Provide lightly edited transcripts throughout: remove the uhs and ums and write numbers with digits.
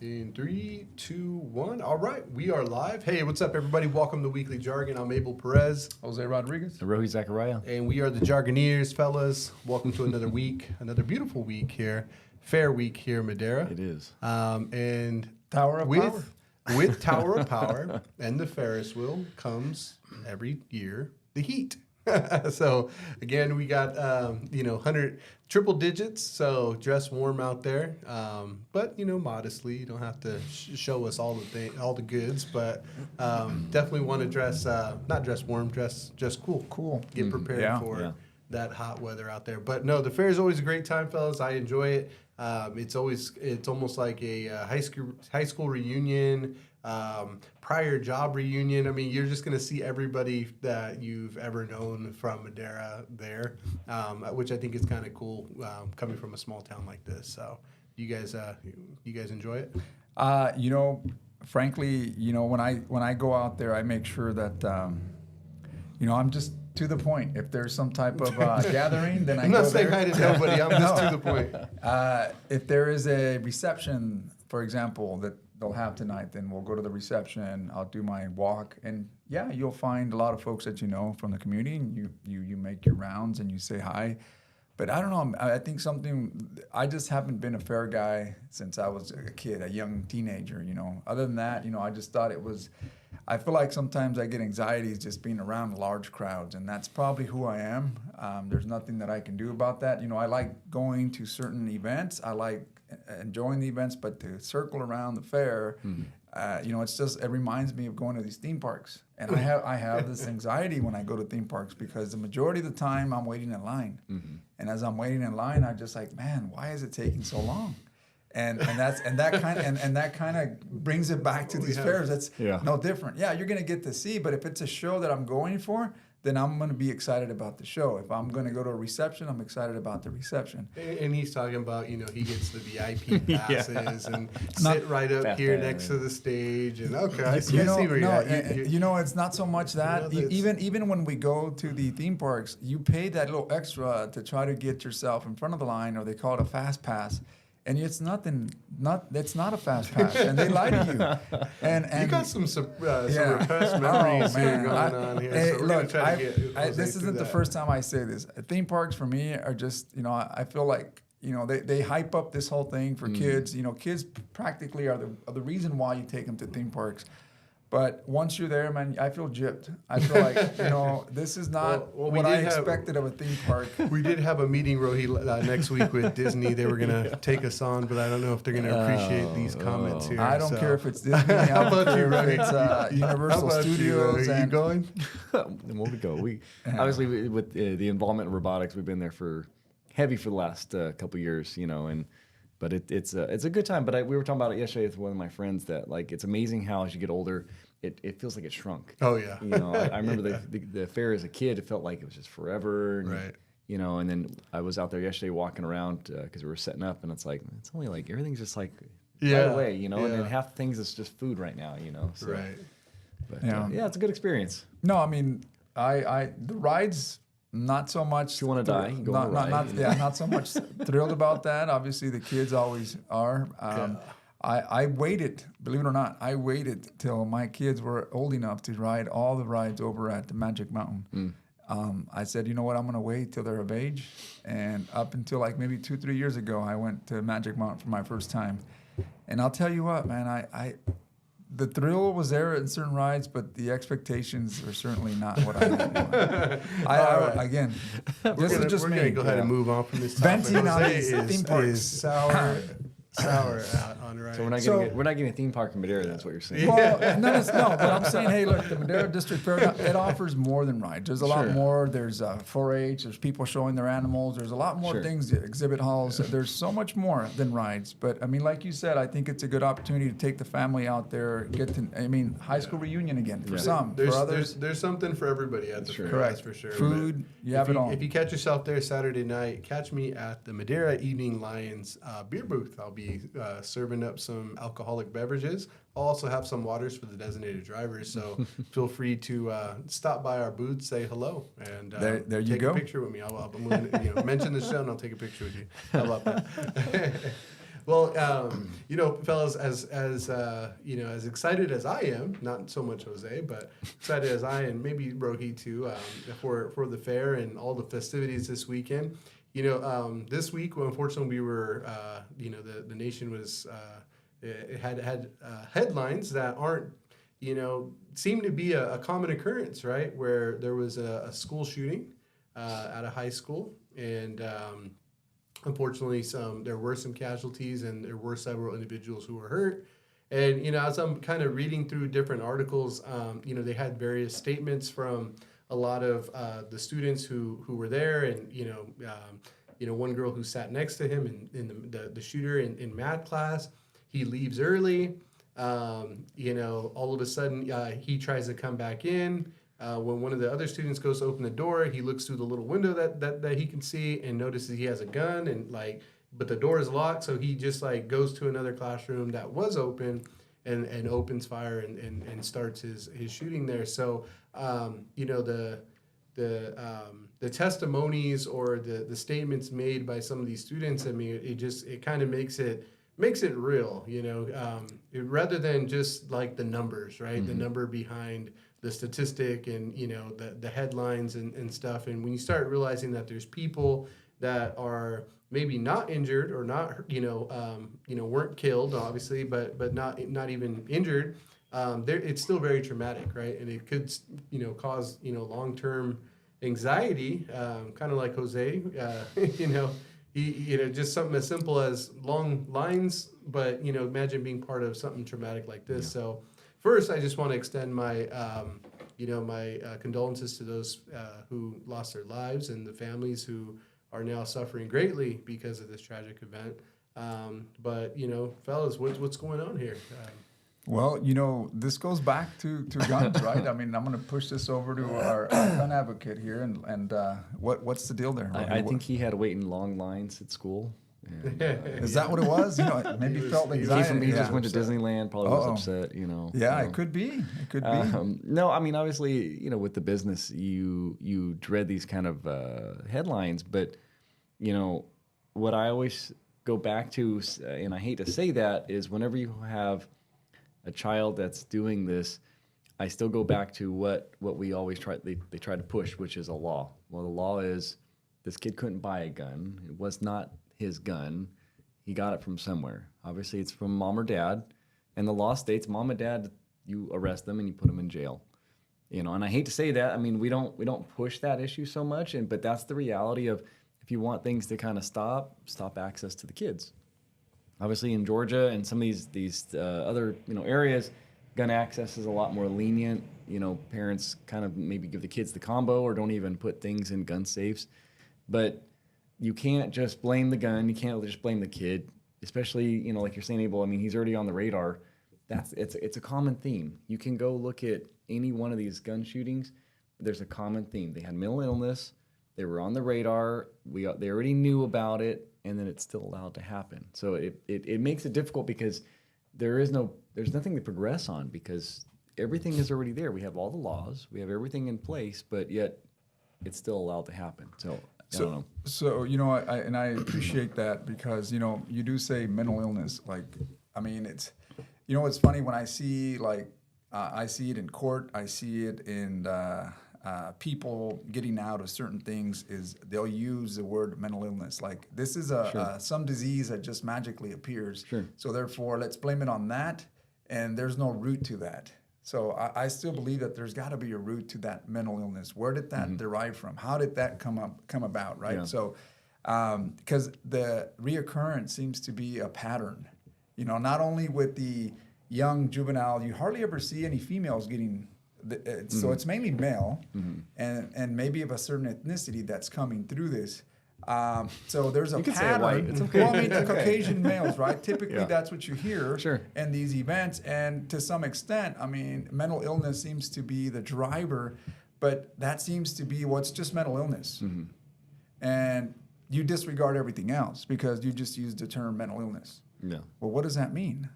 In 3, 2, 1. All right, we are live. Hey, what's up, everybody? Welcome to Weekly Jargon. I'm Abel Perez. Jose Rodriguez. Rohi Zachariah. And we are the Jargoneers, fellas. Welcome to another week, another beautiful week here. Fair week here in Madera. It is. And Tower of Power. With Tower of Power and the Ferris wheel comes every year the heat. So again, we got 100 triple digits. So dress warm out there, but modestly. You don't have to show us all the goods, but definitely want to dress not dress warm, dress just cool. Cool. Get prepared for that hot weather out there. But no, the fair is always a great time, fellas. I enjoy it. It's almost like a high school reunion. Prior job reunion. I mean, you're just going to see everybody that you've ever known from Madera there, which I think is kind of cool coming from a small town like this. So, you guys enjoy it? Frankly, when I go out there, I make sure that I'm just to the point. If there's some type of gathering, then I'm not saying hi to nobody. I'm just to the point. If there is a reception, for example, that they'll have tonight, then we'll go to the reception. I'll do my walk, and you'll find a lot of folks that you know from the community, and you make your rounds and you say hi. But I don't know. I think I just haven't been a fair guy since I was a kid, a young teenager. Other than that, I just thought it was. I feel like sometimes I get anxieties just being around large crowds, and that's probably who I am. There's nothing that I can do about that. I like going to certain events. I like enjoying the events, but to circle around the fair, it reminds me of going to these theme parks. And I have this anxiety when I go to theme parks because the majority of the time I'm waiting in line. Mm-hmm. And as I'm waiting in line, I'm just like, man, why is it taking so long? And that kind of brings it back to these fairs. That's no different. Yeah, you're gonna get to see, but if it's a show that I'm going for, then I'm going to be excited about the show. If I'm going to go to a reception, I'm excited about the reception. And he's talking about, he gets the VIP passes and sit right up here next to the stage. And I see where you're at. It's not so much that. Even when we go to the theme parks, you pay that little extra to try to get yourself in front of the line, or they call it a fast pass. And it's it's not a fast pass, and they lie to you. And you got some repressed memories here going on here. Hey, so we're look, try to get this isn't the first time I say this. Theme parks for me are just, I feel like, they hype up this whole thing for kids. Kids practically are the reason why you take them to theme parks. But once you're there, man, I feel gypped. I feel like, this is not what I expected of a theme park. We did have a meeting, Rohi, next week with Disney. They were going to take us on, but I don't know if they're going to appreciate these comments here. I don't care if it's Disney. How about you, Rohi? It's Universal Studios. Are you going? Then we'll go. Obviously, with the involvement in robotics, we've been there for the last couple years, But it's a good time. But we were talking about it yesterday with one of my friends that it's amazing how as you get older, it feels like it shrunk. Oh yeah. I remember the fair as a kid. It felt like it was just forever. And, right. And then I was out there yesterday walking around because we were setting up, and it's only everything's just right away, And then half the things is just food right now, So, right. But it's a good experience. No, I mean, the rides. Not so much. If you want to die, you go on a ride. Not so much thrilled about that. Obviously, the kids always are. I waited, believe it or not, till my kids were old enough to ride all the rides over at the Magic Mountain. I said, you know what, I'm going to wait till they're of age. And up until maybe 2-3 years ago, I went to Magic Mountain for my first time. And I'll tell you what, man, the thrill was there in certain rides, but the expectations are certainly not what I want. Again, this is just me. We're going to go ahead and move on from this topic. Venting on these theme parks. Sour on rides. So we're not getting a theme park in Madera. That's what you're saying. Well, no. But I'm saying, hey, look, the Madera District Fair, it offers more than rides. There's a lot more. There's 4-H. There's people showing their animals. There's a lot more things. Exhibit halls. There's so much more than rides. But I mean, like you said, I think it's a good opportunity to take the family out there. High school reunion again for some. For others, there's something for everybody at the fair. Correct. That's for sure. Food, you have it all. If you catch yourself there Saturday night, catch me at the Madera Evening Lions beer booth. I'll be serving up some alcoholic beverages. I'll also have some waters for the designated drivers, so feel free to stop by our booth, say hello, and there you take go. a picture with me. I'll mention the show and I'll take a picture with you. How about that? Well, you know, fellas, as you know, as excited as I am, not so much Jose, but excited as I am, maybe Rohi too, for the fair and all the festivities this weekend. You know, this week, well, unfortunately, we were, you know, the nation was, it had headlines that aren't, you know, seem to be a common occurrence, right? Where there was a school shooting at a high school, and unfortunately, there were some casualties, and there were several individuals who were hurt. And you know, as I'm kind of reading through different articles, you know, they had various statements from a lot of the students who were there, and you know, one girl who sat next to him, in the shooter in math class, he leaves early. You know, all of a sudden, he tries to come back in. When one of the other students goes to open the door, he looks through the little window that he can see and notices he has a gun, and like, but the door is locked, so he just like goes to another classroom that was open and opens fire and starts his shooting there. So you know, the testimonies or the statements made by some of these students, I mean, it kind of makes it real, you know, rather than just like the numbers, right? Mm-hmm. The number behind the statistic and, you know, the headlines and stuff. And when you start realizing that there's people that are maybe not injured or not, you know, weren't killed, obviously, but not even injured, it's still very traumatic, right? And it could, you know, cause, you know, long-term anxiety, kind of like Jose, you know, you know, just something as simple as long lines, but, you know, imagine being part of something traumatic like this. Yeah. So first, I just want to extend my, you know, my condolences to those who lost their lives and the families who are now suffering greatly because of this tragic event. But, you know, fellas, what's going on here? Well, you know, this goes back to guns, right? I mean, I'm going to push this over to our gun advocate here, and what's the deal there? I think he had to wait in long lines at school. And, is that what it was? You know, maybe he felt anxiety. He just went to Disneyland, probably was upset, you know. Yeah, so. It could be. It could be. No, I mean, obviously, you know, with the business, you dread these kind of headlines, but, you know, what I always go back to, and I hate to say that, is whenever you have a child that's doing this, I still go back to what we always try to push, which is a law. Well, the law is this kid couldn't buy a gun. It was not his gun. He got it from somewhere. Obviously, it's from mom or dad, and the law states mom and dad, you arrest them and you put them in jail. You know, and I hate to say that. I mean, we don't push that issue so much, but that's the reality of if you want things to kind of stop access to the kids. Obviously, in Georgia and some of these other, you know, areas, gun access is a lot more lenient. You know, parents kind of maybe give the kids the combo or don't even put things in gun safes. But you can't just blame the gun. You can't just blame the kid, especially, you know, like you're saying, Abel. I mean, he's already on the radar. It's a common theme. You can go look at any one of these gun shootings. There's a common theme. They had mental illness. They were on the radar. They already knew about it. And then it's still allowed to happen. So it makes it difficult because there's nothing to progress on because everything is already there. We have all the laws, we have everything in place, but yet it's still allowed to happen. So I don't know. So you know, I appreciate that because you know you do say mental illness. Like, I mean, it's, you know, it's funny when I see like I see it in court, I see it in. People getting out of certain things is they'll use the word mental illness. Like this is some disease that just magically appears. Sure. So therefore, let's blame it on that. And there's no root to that. So I still believe that there's got to be a root to that mental illness. Where did that derive from? How did that come about? Right. Yeah. So because the reoccurrence seems to be a pattern. You know, not only with the young juvenile, you hardly ever see any females getting. So it's mainly male, and maybe of a certain ethnicity that's coming through this. So there's a you pattern. Say it white. It's okay. Well, I mean, the Caucasian males, right? Typically, that's what you hear sure. in these events. And to some extent, I mean, mental illness seems to be the driver, but that seems to be what's just mental illness. And you disregard everything else because you just use the term mental illness. Yeah. Well, what does that mean?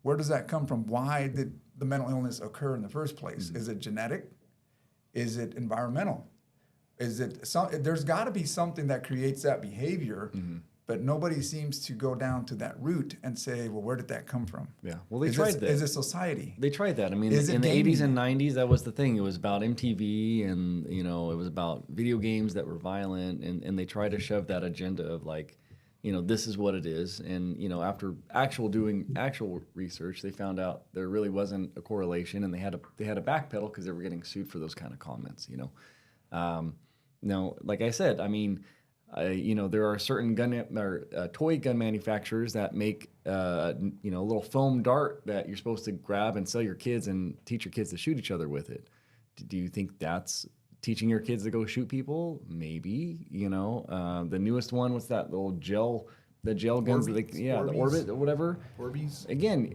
Where does that come from? Why did the mental illness occur in the first place? Is it genetic? Is it environmental? Is it there's got to be something that creates that behavior but nobody seems to go down to that root and say, well, where did that come from? Yeah. Well, they Is tried this, that. Is it society? They tried that. I mean, Is it in the 80s gaming? and 90s, that was the thing. It was about MTV and, you know, it was about video games that were violent. And they tried to shove that agenda of like, you know, this is what it is. And, you know, after doing actual research, they found out there really wasn't a correlation, and they had to backpedal because they were getting sued for those kind of comments, you know. Now, like I said, I mean, you know, there are certain toy gun manufacturers that make, you know, a little foam dart that you're supposed to grab and sell your kids and teach your kids to shoot each other with it. Do you think that's teaching your kids to go shoot people? Maybe, you know. The newest one, what's that little the gel guns, the Orbit or whatever. Orbeez. Again,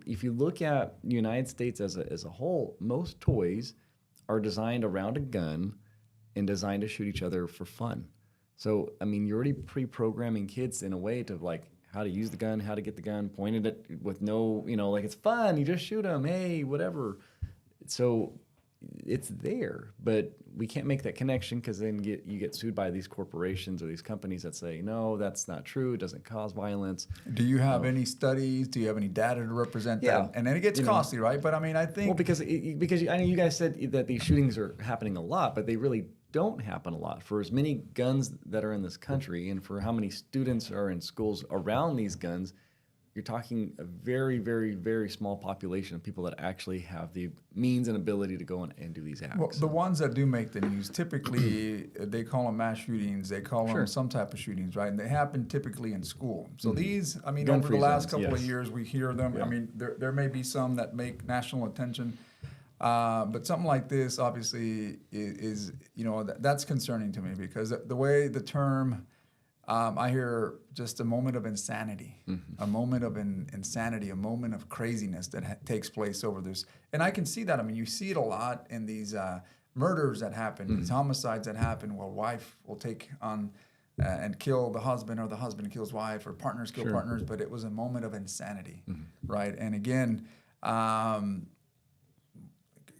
if you look at the United States as a whole, most toys are designed around a gun and designed to shoot each other for fun. So, I mean, you're already pre-programming kids in a way to like how to use the gun, how to get the gun, pointed at with no, you know, like it's fun. You just shoot them, hey, whatever. So it's there, but we can't make that connection because then you get sued by these corporations or these companies that say, no, that's not true. It doesn't cause violence. Do you have any studies? Do you have any data to represent Yeah. that? And then it gets costly, right? But I mean, I think Well, because I know you guys said that these shootings are happening a lot, but they really don't happen a lot. For as many guns that are in this country and for how many students are in schools around these guns, you're talking a very, very, very small population of people that actually have the means and ability to go and do these acts. well, the ones that do make the news, typically they call them mass shootings. They call Sure. them some type of shootings, right? And they happen typically in school. So these, I mean, over Gun-free the last zones, couple of yes. years, we hear them. Yeah. I mean, there may be some that make national attention. But something like this, obviously, is you know, that's concerning to me because the way the term, I hear just a moment of insanity, a moment of insanity, a moment of craziness that takes place over this. And I can see that. I mean, you see it a lot in these murders that happen, these homicides that happen where wife will take on and kill the husband, or the husband kills wife, or partners kill partners. But it was a moment of insanity, right? And again,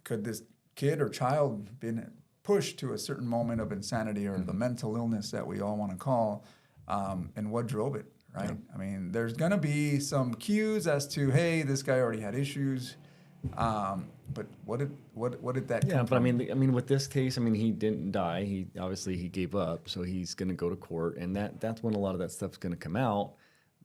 could this kid or child been pushed to a certain moment of insanity or the mental illness that we all want to call, and what drove it, right? I mean, there's going to be some cues as to, hey, this guy already had issues, but what did that Yeah, come but I from? mean, with this case, I mean, he didn't die. He gave up, so he's going to go to court, and that's when a lot of that stuff's going to come out.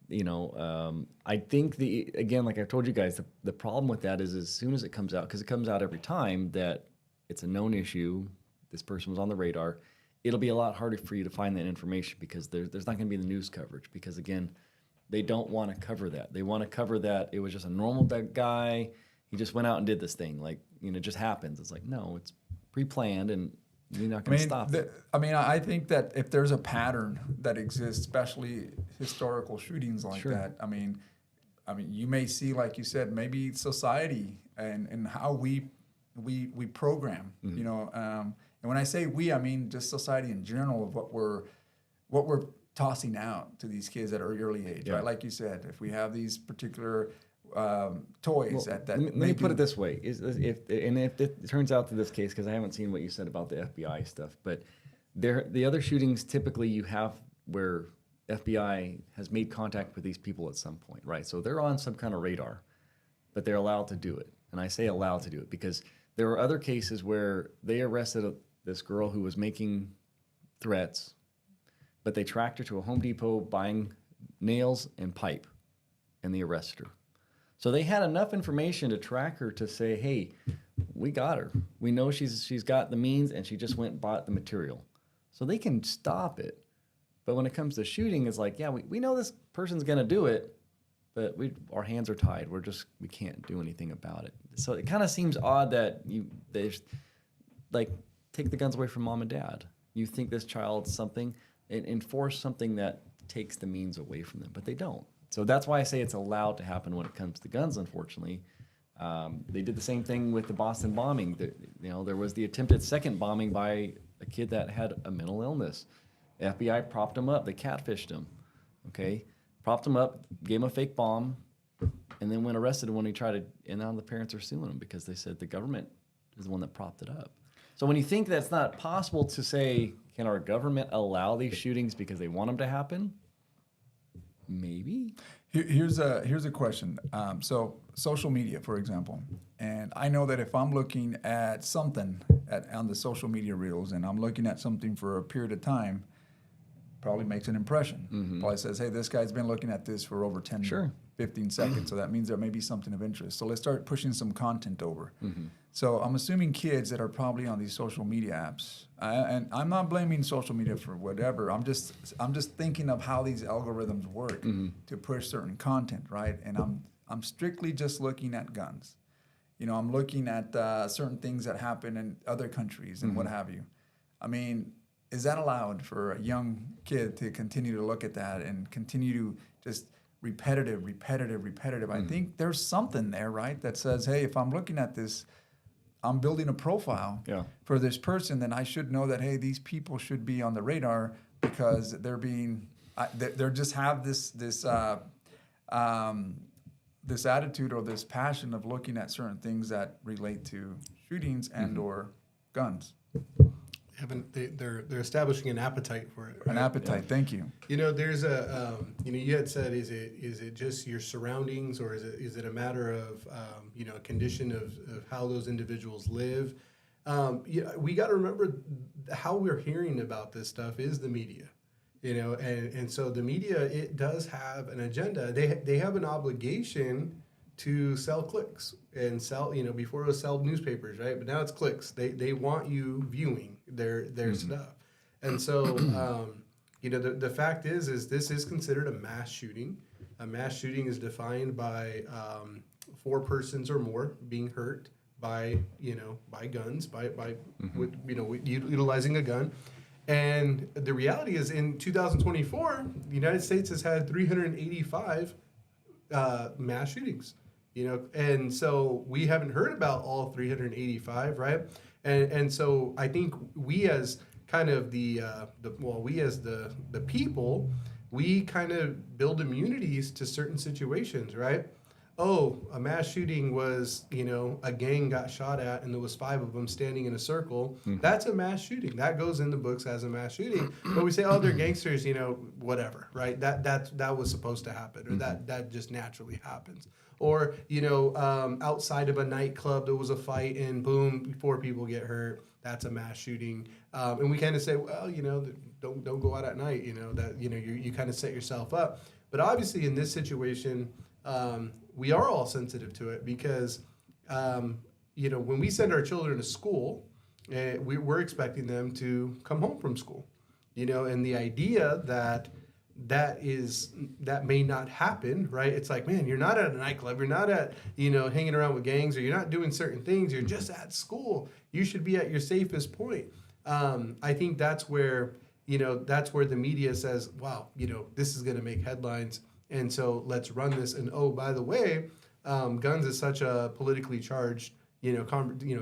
You know, I think again, like I've told you guys, the problem with that is as soon as it comes out, because it comes out every time that it's a known issue, this person was on the radar, it'll be a lot harder for you to find that information because there's not going to be the news coverage because again, they don't want to cover that. They want to cover that it was just a normal guy. He just went out and did this thing. Like, you know, it just happens. It's like, no, it's pre-planned and you're not going to stop it. I think that if there's a pattern that exists, especially historical shootings like Sure. that, I mean, you may see, like you said, maybe society and how we program, you know, and when I say we, I mean just society in general of what we're tossing out to these kids at an early age, Yeah. right? Like you said, if we have these particular toys that Let me put it this way: if it turns out to this case, because I haven't seen what you said about the FBI stuff, but the other shootings typically you have where FBI has made contact with these people at some point, right? So they're on some kind of radar, but they're allowed to do it. And I say allowed to do it because there are other cases where they arrested this girl who was making threats, but they tracked her to a Home Depot buying nails and pipe, and they arrested her. So they had enough information to track her to say, hey, we got her. We know she's got the means, and she just went and bought the material. So they can stop it. But when it comes to shooting, it's like, yeah, we know this person's going to do it, but our hands are tied. We can't do anything about it. So it kind of seems odd that they just, like, take the guns away from mom and dad. You think this child's something, and enforce something that takes the means away from them, but they don't. So that's why I say it's allowed to happen when it comes to guns, unfortunately. They did the same thing with the Boston bombing. There was the attempted second bombing by a kid that had a mental illness. The FBI propped him up. They catfished him, okay? Propped him up, gave him a fake bomb, and then went arrested when he tried to, and now the parents are suing him because they said the government is the one that propped it up. So when you think that's not possible to say, can our government allow these shootings because they want them to happen? Maybe. Here's a question. So social media, for example, and I know that if I'm looking at something on the social media reels and I'm looking at something for a period of time, probably makes an impression. Probably says, hey, this guy's been looking at this for over 10, Sure. 15 seconds. So that means there may be something of interest. So let's start pushing some content over. So I'm assuming kids that are probably on these social media apps, and I'm not blaming social media for whatever. I'm just thinking of how these algorithms work to push certain content, right? And I'm strictly just looking at guns. You know, I'm looking at certain things that happen in other countries and what have you. I mean, is that allowed for a young kid to continue to look at that and continue to just repetitive? I think there's something there, right, that says, hey, if I'm looking at this, I'm building a profile for this person, then I should know that, hey, these people should be on the radar because they're just have this attitude or this passion of looking at certain things that relate to shootings and or guns. They're establishing an appetite for it. An appetite. Thank you. You know, there's a you had said, is it just your surroundings, or is it a matter of a condition of how those individuals live? We got to remember how we're hearing about this stuff is the media. You know, and so the media, it does have an agenda. They have an obligation to sell clicks and sell, before it was sell newspapers, right? But now it's clicks. They want you viewing their stuff. And so, the fact is this is considered a mass shooting. A mass shooting is defined by 4 persons or more being hurt by guns, utilizing a gun. And the reality is, in 2024, the United States has had 385 mass shootings. And so we haven't heard about all 385, right? And so I think we as kind of the people, we kind of build immunities to certain situations, right? Oh, a mass shooting was, a gang got shot at and there was 5 of them standing in a circle. That's a mass shooting. That goes in the books as a mass shooting. But we say, oh, they're gangsters, whatever, right? That was supposed to happen, or that just naturally happens. Or, outside of a nightclub, there was a fight and boom, 4 people get hurt. That's a mass shooting. And we kind of say, well, don't go out at night, you kind of set yourself up. But obviously in this situation, we are all sensitive to it because, when we send our children to school, we're expecting them to come home from school, and the idea that may not happen, right? It's like, man, you're not at a nightclub, you're not at, hanging around with gangs, or you're not doing certain things, you're just at school. You should be at your safest point. I think that's where the media says, wow, this is going to make headlines. And so let's run this. And oh, by the way, guns is such a politically charged,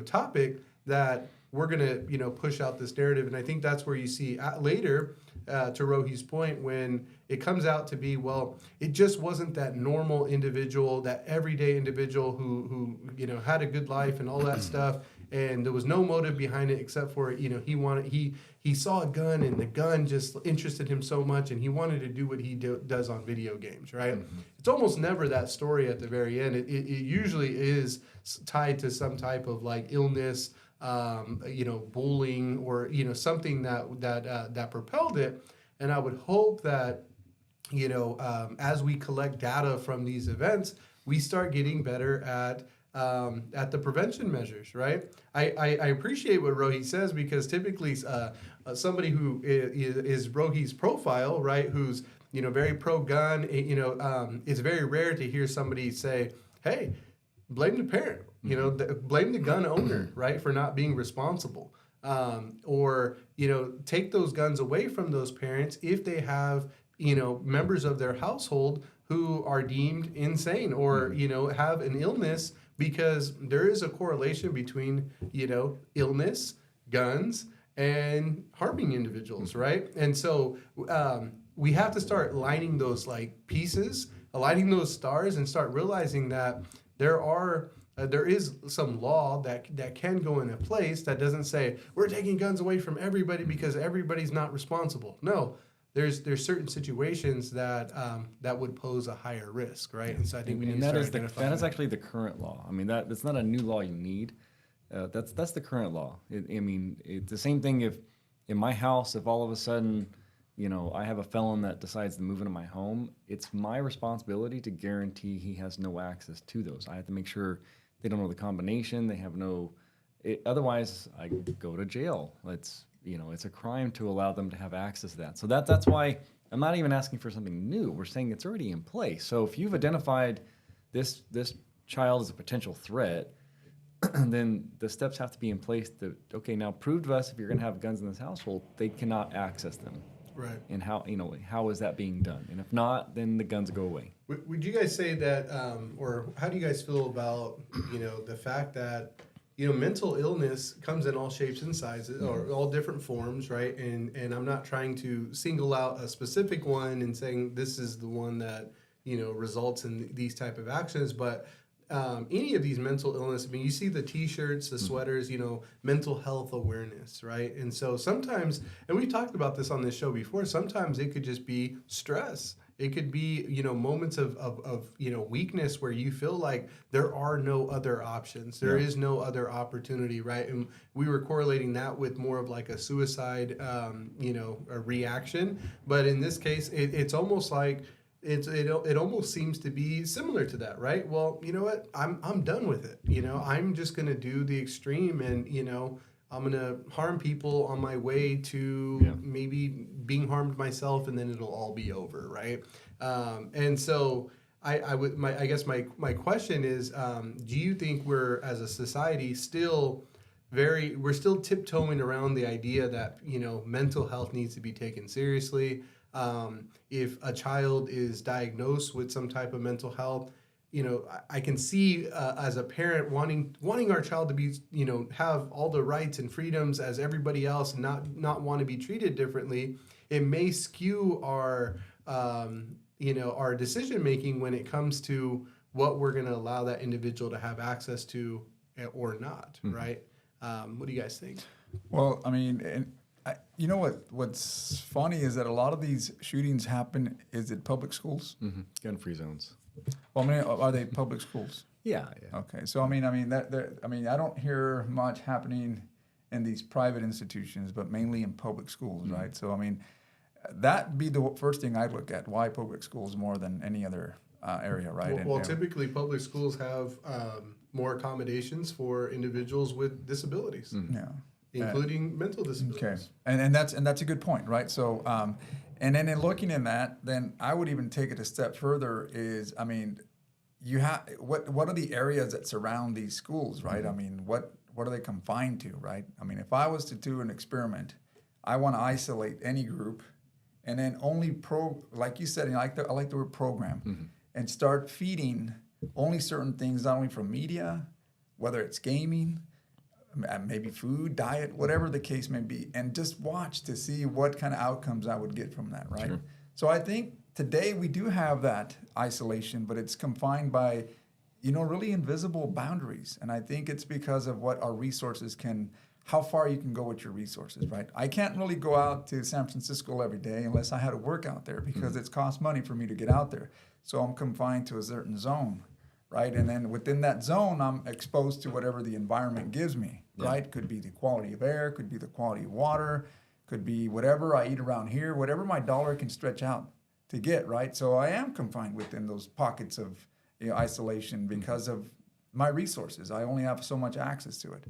topic that we're gonna, push out this narrative. And I think that's where you see later, to Rohi's point, when it comes out to be, well, it just wasn't that normal individual, that everyday individual who had a good life and all that stuff. And there was no motive behind it except for, he saw a gun and the gun just interested him so much and he wanted to do what he does on video games, right? It's almost never that story at the very end. It usually is tied to some type of like illness, bullying, or, something that propelled it. And I would hope that, as we collect data from these events, we start getting better at the prevention measures, right? I appreciate what Rohi says, because typically somebody who is Rohi's profile, right, who's very pro-gun, it's very rare to hear somebody say, hey, blame the parent, blame the gun owner, right, for not being responsible, or take those guns away from those parents if they have members of their household who are deemed insane or have an illness. Because there is a correlation between, illness, guns, and harming individuals, right? And so we have to start lining those pieces, aligning those stars, and start realizing that there is some law that can go into place that doesn't say we're taking guns away from everybody because everybody's not responsible. No, there's certain situations that that would pose a higher risk, right? And so I think we need And to that start is identifying that is actually the current law. I mean, that's not a new law you need. That's the current law. It's the same thing if in my house, if all of a sudden, I have a felon that decides to move into my home, it's my responsibility to guarantee he has no access to those. I have to make sure they don't know the combination. They have no. Otherwise, I go to jail. It's a crime to allow them to have access to that. So that's why I'm not even asking for something new. We're saying it's already in place. So if you've identified this child as a potential threat, then the steps have to be in place to, okay, now prove to us if you're going to have guns in this household, they cannot access them. right. And how is that being done? And if not, then the guns go away. Would you guys say that, or how do you guys feel about, the fact that, mental illness comes in all shapes and sizes, or all different forms, right? And I'm not trying to single out a specific one and saying this is the one that, results in these type of actions, but any of these mental illness, I mean, you see the T-shirts, the sweaters, mental health awareness, right? And so sometimes, and we've talked about this on this show before, sometimes it could just be stress. It could be, moments of weakness where you feel like there are no other options. There is no other opportunity, right? And we were correlating that with more of like a suicide, a reaction. But in this case, it's almost like, it almost seems to be similar to that, right? Well, you know what? I'm done with it. I'm just gonna do the extreme, and I'm gonna harm people on my way to maybe being harmed myself, and then it'll all be over, right? And so I guess my question is, do you think we're as a society still we're still tiptoeing around the idea that mental health needs to be taken seriously? If a child is diagnosed with some type of mental health, I can see as a parent wanting our child to be, have all the rights and freedoms as everybody else, and not want to be treated differently. It may skew our, our decision making when it comes to what we're going to allow that individual to have access to or not, right? What do you guys think? Well, I mean, what's funny is that a lot of these shootings happen is at public schools. Mm-hmm. Gun-free zones. Well, I mean, are they public schools? Yeah. Okay, so I don't hear much happening in these private institutions, but mainly in public schools, right? So I mean, that'd be the first thing I'd look at. Why public schools more than any other area, right? Well, typically public schools have more accommodations for individuals with disabilities. Yeah. Including mental disabilities. Okay, and that's a good point, right? So, and then in looking in that, then I would even take it a step further. Is you have what are the areas that surround these schools, right? I mean, what are they confined to, right? I mean, if I was to do an experiment, I want to isolate any group, and then only like you said, I like the word program, and start feeding only certain things, not only from media, whether it's gaming, maybe food, diet, whatever the case may be, and just watch to see what kind of outcomes I would get from that, right? Sure. So I think today we do have that isolation, but it's confined by, really invisible boundaries. And I think it's because of what our resources how far you can go with your resources, right? I can't really go out to San Francisco every day unless I had to work out there because it's cost money for me to get out there. So I'm confined to a certain zone. Right, and then within that zone, I'm exposed to whatever the environment gives me. Right, could be the quality of air, could be the quality of water, could be whatever I eat around here, whatever my dollar can stretch out to get. Right, so I am confined within those pockets of isolation because of my resources. I only have so much access to it,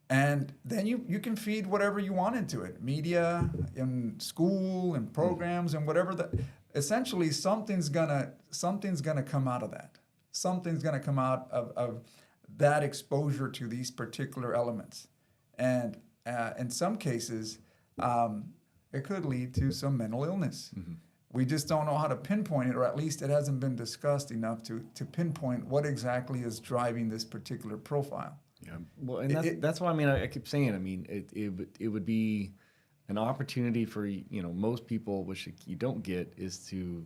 and then you can feed whatever you want into it, media, in school, and programs, and whatever that. Essentially, something's gonna come out of that. Something's going to come out of that exposure to these particular elements. And in some cases, it could lead to some mental illness. Mm-hmm. We just don't know how to pinpoint it, or at least it hasn't been discussed enough to pinpoint what exactly is driving this particular profile. Yeah, well, and that's why I keep saying. I mean, it would be an opportunity for most people, which you don't get, is to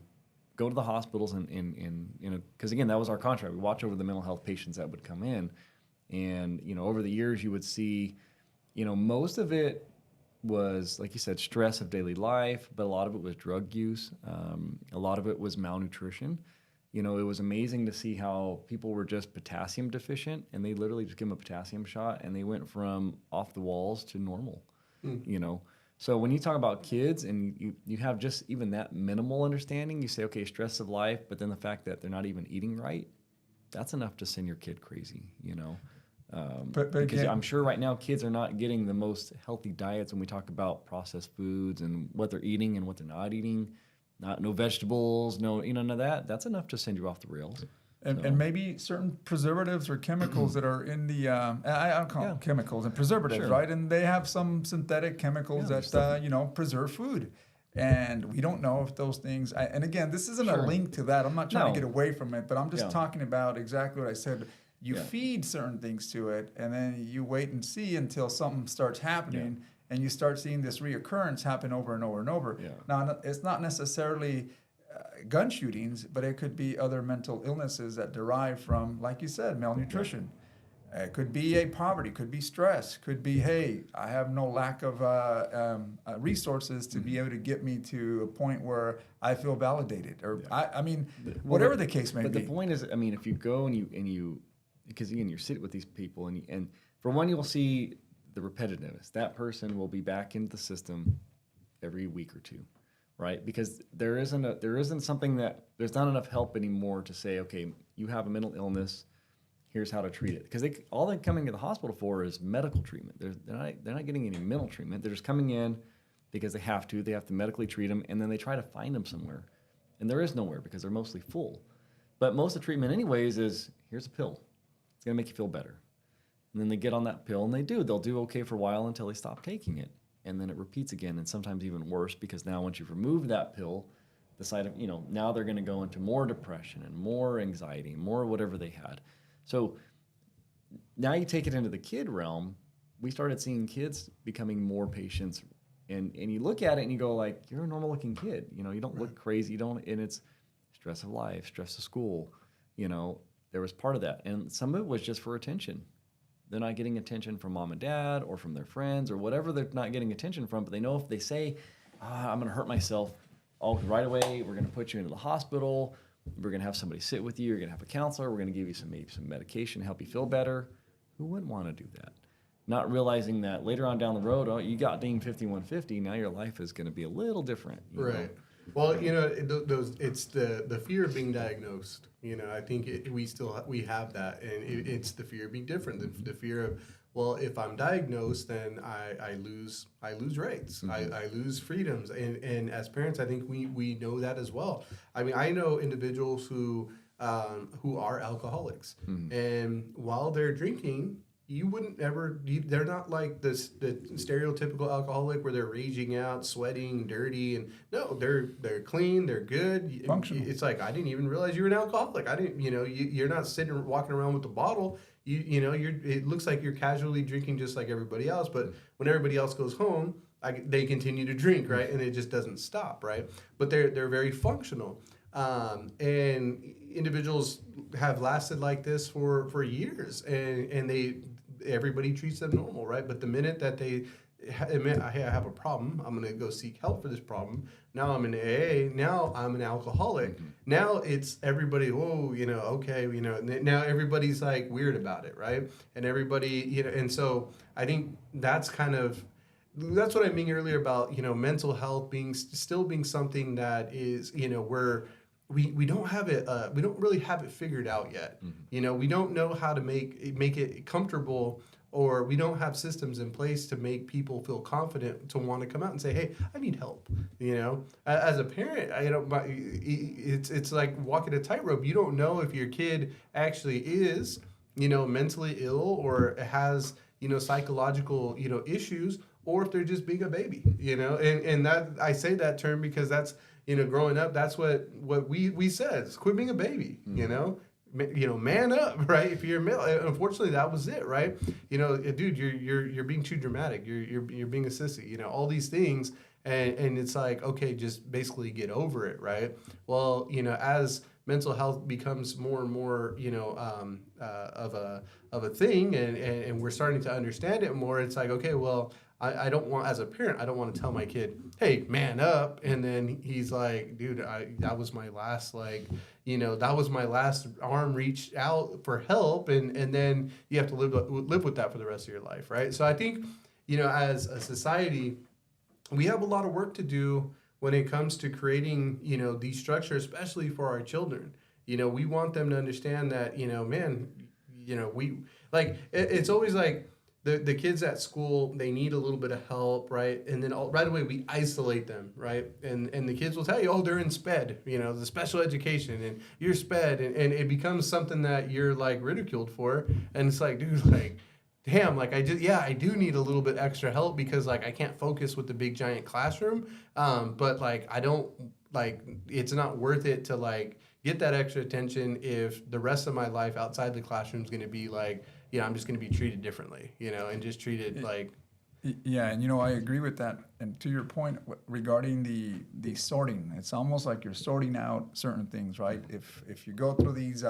go to the hospitals and because again, that was our contract. We watch over the mental health patients that would come in, and over the years you would see, most of it was, like you said, stress of daily life, but a lot of it was drug use. A lot of it was malnutrition. You know, it was amazing to see how people were just potassium deficient, and they literally just give them a potassium shot, and they went from off the walls to normal. You know, so when you talk about kids and you have just even that minimal understanding, you say, okay, stress of life, but then the fact that they're not even eating right, that's enough to send your kid crazy. You know. But Because again, I'm sure right now kids are not getting the most healthy diets when we talk about processed foods and what they're eating and what they're not eating. No vegetables, none of that. That's enough to send you off the rails. and maybe certain preservatives or chemicals that are in the I don't call them chemicals and preservatives, Sure. right? And they have some synthetic chemicals that preserve food. And we don't know if those things. And again, this isn't a Sure. link to that. I'm not trying to No. get away from it, but I'm just Yeah. talking about exactly what I said. You Yeah. feed certain things to it, and then you wait and see until something starts happening, and you start seeing this reoccurrence happen over and over and over. Yeah. Now, it's not necessarily gun shootings, but it could be other mental illnesses that derive from, like you said, malnutrition. It could be a poverty, could be stress, could be, hey, I have no lack of resources to be able to get me to a point where I feel validated, or I mean, whatever the case may But be. the point is, I mean, if you go and you because again, you're sitting with these people, and for one, you'll see the repetitiveness. That person will be back into the system every week or two, right? Because there's not enough help anymore to say, okay, you have a mental illness. Here's how to treat it. Because all they're coming to the hospital for is medical treatment. They're not getting any mental treatment. They're just coming in because they have to. They have to medically treat them, and then they try to find them somewhere, and there is nowhere because they're mostly full. But most of the treatment, anyways, is here's a pill. It's gonna make you feel better, and then they get on that pill, and they'll do okay for a while until they stop taking it, and then it repeats again, and sometimes even worse because now once you've removed that pill, the side of now they're gonna go into more depression and more anxiety, more whatever they had. So now you take it into the kid realm, we started seeing kids becoming more patients, and you look at it and you go like, you're a normal looking kid, you don't look crazy, and it's stress of life, stress of school, there was part of that, and some of it was just for attention. They're not getting attention from mom and dad or from their friends or whatever they're not getting attention from, but they know if they say, I'm gonna hurt myself, right away we're gonna put you into the hospital. We're going to have somebody sit with you. You're going to have a counselor. We're going to give you maybe some medication to help you feel better. Who wouldn't want to do that? Not realizing that later on down the road, you got Dean 5150. Now your life is going to be a little different. You know? Well, it's the fear of being diagnosed. I think we have that, and it's the fear of being different. The fear of, well, if I'm diagnosed, then I lose rights. Mm-hmm. I lose freedoms, and as parents, I think we know that as well. I mean, I know individuals who are alcoholics, Mm-hmm. and while they're drinking, you wouldn't ever. They're not like the stereotypical alcoholic where they're raging out, sweating, dirty, and no, they're clean, they're good. Functional. It's like, I didn't even realize you were an alcoholic. I didn't. You're not sitting walking around with a bottle. It looks like you're casually drinking just like everybody else. But when everybody else goes home, they continue to drink, right? And it just doesn't stop, right? But they're very functional. And individuals have lasted like this for years, and everybody treats them normal, right? But the minute that they admit, hey, I have a problem, I'm going to go seek help for this problem. Now I'm in AA. Now I'm an alcoholic. Now it's everybody, okay, now everybody's like weird about it, right? And everybody, and so I think that's what I mean earlier about, mental health still being something that is, where we don't have it, we don't really have it figured out yet. Mm-hmm. We don't know how to make it comfortable, or we don't have systems in place to make people feel confident to want to come out and say, hey, I need help. As a parent, it's like walking a tightrope. You don't know if your kid actually is, mentally ill or has, psychological, issues, or if they're just being a baby, and that, I say that term because that's, growing up, that's what we said, is quit being a baby, man up, right? If you're male, unfortunately, that was it, right? Dude, you're being too dramatic. You're being a sissy. All these things, and it's like, okay, just basically get over it, right? Well, as mental health becomes more and more, of a thing, and we're starting to understand it more. It's like, okay, well, I don't want, as a parent, I don't want to tell my kid, hey, man up. And then he's like, dude, that was my last, like, that was my last arm reached out for help. And then you have to live with that for the rest of your life, right? So I think, as a society, we have a lot of work to do when it comes to creating, these structures, especially for our children. We want them to understand that, man, we, like, it's always like, the kids at school, they need a little bit of help, right? And then right away we isolate them, right? And the kids will tell you, oh, they're in SPED, the special education, and you're SPED, and it becomes something that you're like ridiculed for. And it's like, dude, like, damn, like I do need a little bit extra help because like I can't focus with the big giant classroom. But like I don't like it's not worth it to like get that extra attention if the rest of my life outside the classroom is going to be like, I'm just going to be treated differently, and just treated like. Yeah, and I agree with that. And to your point regarding the sorting, it's almost like you're sorting out certain things, right? If you go through these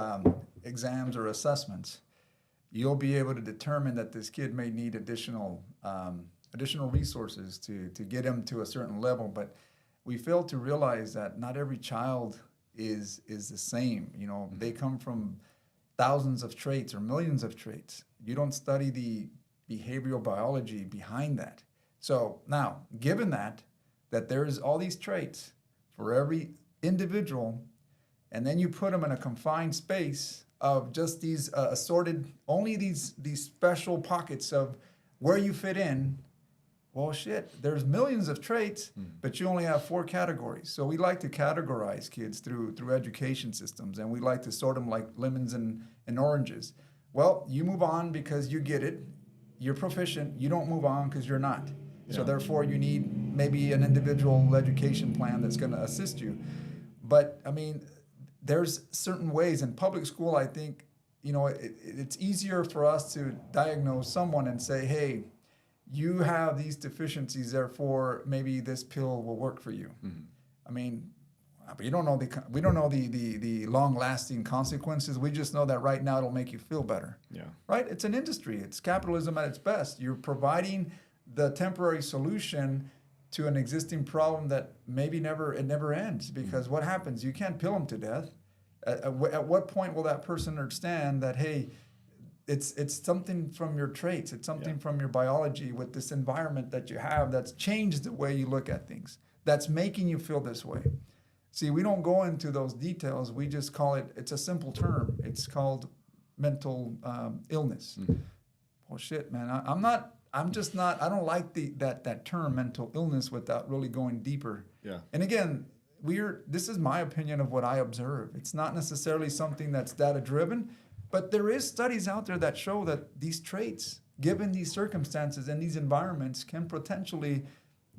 exams or assessments, you'll be able to determine that this kid may need additional resources to get him to a certain level. But we fail to realize that not every child is the same. They come from thousands of traits or millions of traits. You don't study the behavioral biology behind that. So now, given that there's all these traits for every individual, and then you put them in a confined space of just these assorted, only these special pockets of where you fit in, well, shit, there's millions of traits, but you only have 4 categories. So we like to categorize kids through education systems, and we like to sort them like lemons and oranges. Well, you move on because you get it. You're proficient. You don't move on because you're not. Yeah. So therefore, you need maybe an individual education plan that's going to assist you. But, I mean, there's certain ways. In public school, I think, it's easier for us to diagnose someone and say, hey, you have these deficiencies, therefore maybe this pill will work for you. Mm-hmm. I mean, we don't know the long-lasting consequences. We just know that right now it'll make you feel better. Yeah. Right? It's an industry. It's capitalism at its best. You're providing the temporary solution to an existing problem that maybe never ends. Because what happens? You can't pill them to death. At what point will that person understand that, hey, it's something from your traits, it's something from your biology with this environment that you have that's changed the way you look at things, that's making you feel this way. See, we don't go into those details. We just call it's a simple term. It's called mental illness. Mm-hmm. Well, shit, man, I don't like that term mental illness without really going deeper. Yeah. And again, this is my opinion of what I observe. It's not necessarily something that's data driven, but there is studies out there that show that these traits, given these circumstances and these environments, can potentially,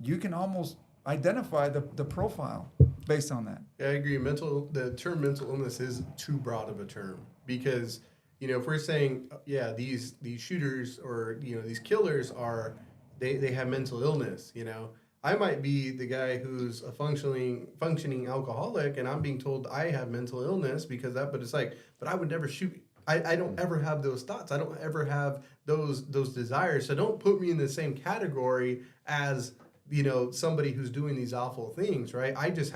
you can almost identify the profile based on that. Yeah, I agree. The term mental illness is too broad of a term because, if we're saying, these shooters or, these killers they have mental illness, I might be the guy who's a functioning alcoholic and I'm being told I have mental illness because but it's like, but I would never shoot. I don't ever have those thoughts. I don't ever have those desires. So don't put me in the same category as, somebody who's doing these awful things, right? I just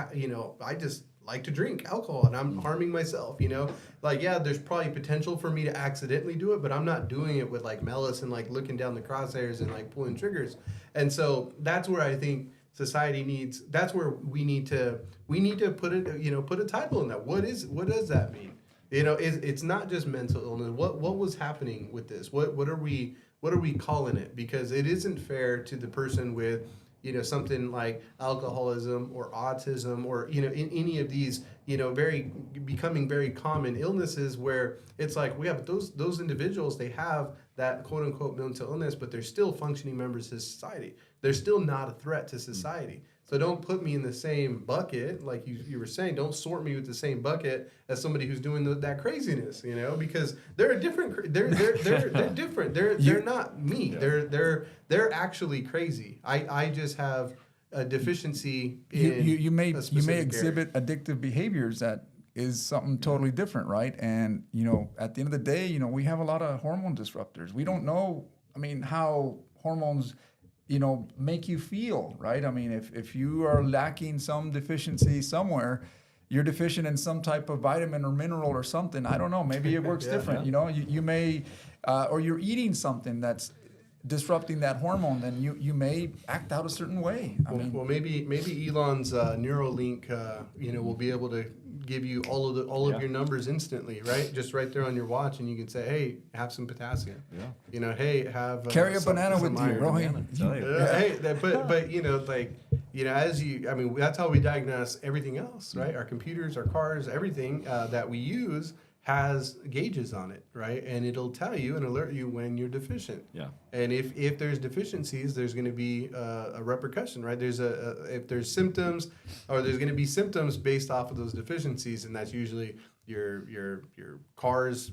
like to drink alcohol and I'm harming myself, there's probably potential for me to accidentally do it, but I'm not doing it with like malice and like looking down the crosshairs and like pulling triggers. And so that's where I think society that's where we need to put it, put a title on that. What does that mean? It's not just mental illness. What was happening with this? What are we calling it? Because it isn't fair to the person with, something like alcoholism or autism or, in any of these, becoming very common illnesses where it's like, but those individuals, they have that quote unquote mental illness, but they're still functioning members of society. They're still not a threat to society. So don't put me in the same bucket, like you were saying. Don't sort me with the same bucket as somebody who's doing that craziness, because they're different. They're different. They're not me. Yeah. They're actually crazy. I just have a deficiency in you may exhibit addictive behaviors that is something totally different, right? And at the end of the day, we have a lot of hormone disruptors. We don't know. I mean, how hormones make you feel, right? I mean, if you are lacking some deficiency somewhere, you're deficient in some type of vitamin or mineral or something. I don't know. Maybe it works different. You may, or you're eating something that's disrupting that hormone, then you may act out a certain way. I mean, Well, maybe Elon's Neuralink, will be able to give you all of your numbers instantly, right? Just right there on your watch, and you can say, "Hey, have some potassium." Yeah. Hey, have carry a banana with you, bro. Tell you. Hey, but as that's how we diagnose everything else, right? Our computers, our cars, everything that we use has gauges on it, right? And it'll tell you and alert you when you're deficient. Yeah. And if there's deficiencies, there's going to be a repercussion, right? If there's symptoms, or there's going to be symptoms based off of those deficiencies, and that's usually your car's,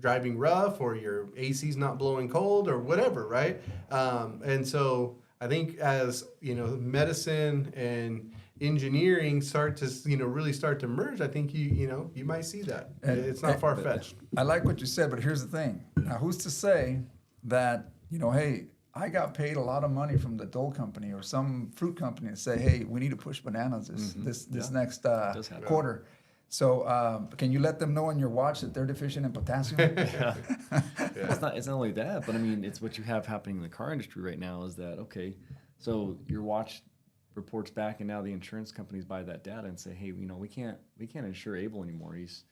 driving rough, or your AC's not blowing cold, or whatever, right? And so I think as medicine and engineering start to really start to merge, I think you might see that. It's not far fetched. I like what you said, but here's the thing. Now, who's to say that hey, I got paid a lot of money from the Dole company or some fruit company to say, hey, we need to push bananas this next quarter. So can you let them know on your watch that they're deficient in potassium? Yeah. It's not only that, but I mean, it's what you have happening in the car industry right now is that, okay, so your watch reports back, and now the insurance companies buy that data and say, hey, we can't insure Abel anymore. He's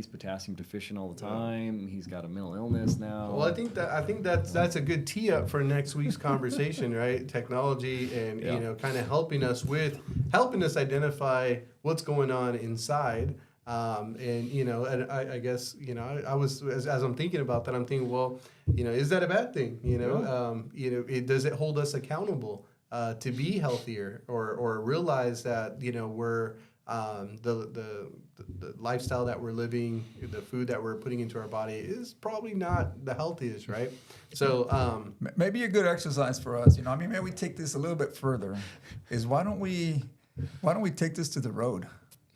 potassium deficient all the time. He's got a mental illness now. Well, I think that's a good tee up for next week's conversation, right? Technology and kind of helping us identify what's going on inside. And I guess I was as I'm thinking about that, I'm thinking, well, is that a bad thing? Does it hold us accountable to be healthier, or realize that we're the lifestyle that we're living, the food that we're putting into our body is probably not the healthiest, right? So maybe a good exercise for us, maybe we take this a little bit further. Is why don't we take this to the road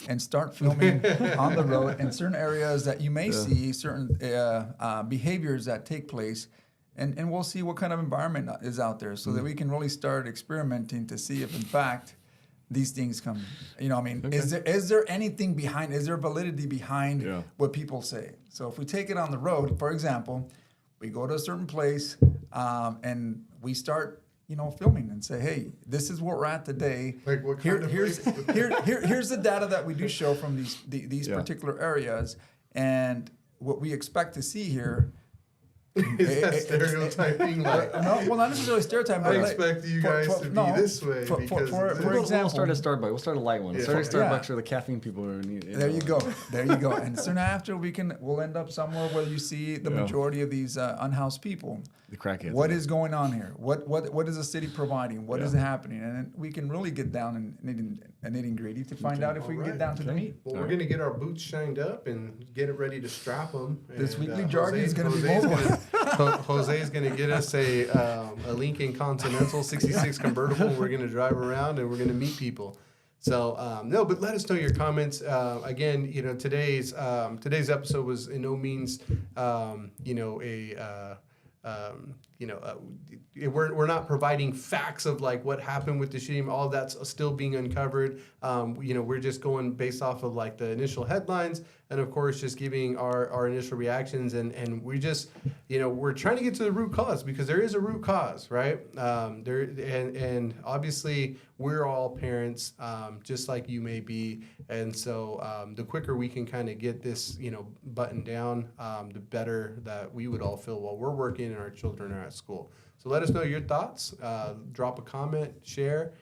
and start filming on the road in certain areas that you may see certain behaviors that take place. And we'll see what kind of environment is out there, so that we can really start experimenting to see if, in fact, these things come. Is there anything behind? Is there validity behind what people say? So if we take it on the road, for example, we go to a certain place and we start, filming and say, hey, this is where we're at today. Like what kind of here's the data that we do show from these particular areas, and what we expect to see here. Is that stereotyping? No, well, not necessarily stereotyping. I expect you guys to be this way. For example, we'll start at Starbucks. We'll start a light one. Start at Starbucks for the caffeine people. There you go. And soon after, we'll end up somewhere where you see the majority of these unhoused people. The crackheads. What is going on here? What is the city providing? What is happening? And then we can really get down and nitty gritty to find out if we can get down to the meat. Well, we're going to get our boots shined up and get it ready to strap them. This weekly jargon is going to be mobile. Jose is going to get us a Lincoln Continental 66 convertible. We're going to drive around and we're going to meet people. So no, but let us know your comments. Again, today's episode was in no means we're not providing facts of like what happened with the shooting. All of that's still being uncovered. We're just going based off of like the initial headlines, and of course just giving our initial reactions, and we just we're trying to get to the root cause, because there is a root cause, right? And obviously we're all parents, just like you may be, and so the quicker we can kind of get this buttoned down, the better that we would all feel while we're working and our children are at school. So let us know your thoughts. Drop a comment, share,